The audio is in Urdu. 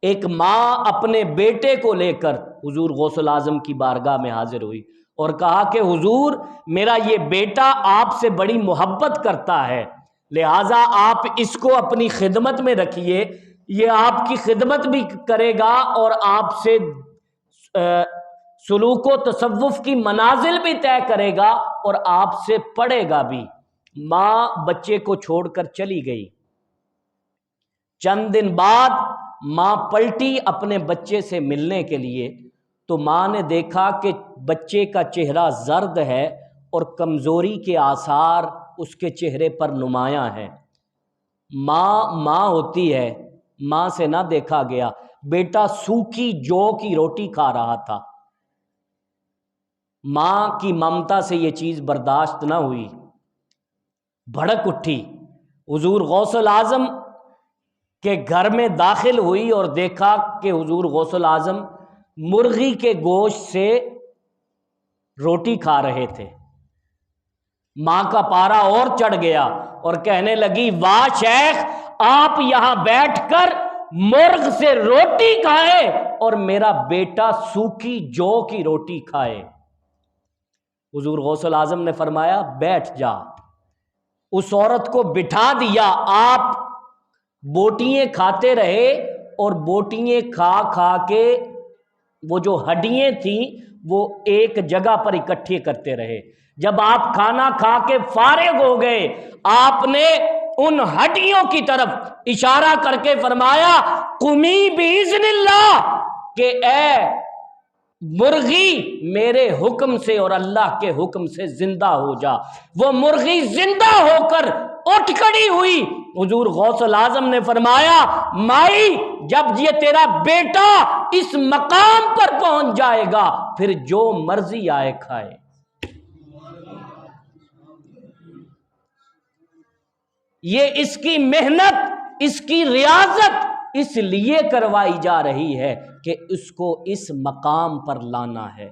ایک ماں اپنے بیٹے کو لے کر حضور غوث الاعظم کی بارگاہ میں حاضر ہوئی اور کہا کہ حضور میرا یہ بیٹا آپ سے بڑی محبت کرتا ہے، لہٰذا آپ اس کو اپنی خدمت میں رکھیے، یہ آپ کی خدمت بھی کرے گا اور آپ سے سلوک و تصوف کی منازل بھی طے کرے گا اور آپ سے پڑھے گا بھی۔ ماں بچے کو چھوڑ کر چلی گئی۔ چند دن بعد ماں پلٹی اپنے بچے سے ملنے کے لیے، تو ماں نے دیکھا کہ بچے کا چہرہ زرد ہے اور کمزوری کے آثار اس کے چہرے پر نمایاں ہیں۔ ماں ہوتی ہے، ماں سے نہ دیکھا گیا، بیٹا سوکھی جو کی روٹی کھا رہا تھا۔ ماں کی ممتا سے یہ چیز برداشت نہ ہوئی، بھڑک اٹھی، حضور غوث الاعظم کے گھر میں داخل ہوئی اور دیکھا کہ حضور غوث الاعظم مرغی کے گوشت سے روٹی کھا رہے تھے۔ ماں کا پارا اور چڑھ گیا اور کہنے لگی، واہ شیخ، آپ یہاں بیٹھ کر مرغ سے روٹی کھائے اور میرا بیٹا سوکھی جو کی روٹی کھائے۔ حضور غوث الاعظم نے فرمایا، بیٹھ جا۔ اس عورت کو بٹھا دیا، آپ بوٹیاں کھاتے رہے اور بوٹیاں کھا کھا کے وہ جو ہڈیاں تھیں وہ ایک جگہ پر اکٹھی کرتے رہے۔ جب آپ کھانا کھا کے فارغ ہو گئے، آپ نے ان ہڈیوں کی طرف اشارہ کر کے فرمایا، قمی باذن اللہ، کہ اے مرغی میرے حکم سے اور اللہ کے حکم سے زندہ ہو جا۔ وہ مرغی زندہ ہو کر اٹھ کھڑی ہوئی۔ حضور غوث الاعظم نے فرمایا، مائی جب یہ تیرا بیٹا اس مقام پر پہنچ جائے گا پھر جو مرضی آئے کھائے۔ یہ اس کی محنت، اس کی ریاضت اس لیے کروائی جا رہی ہے کہ اس کو اس مقام پر لانا ہے۔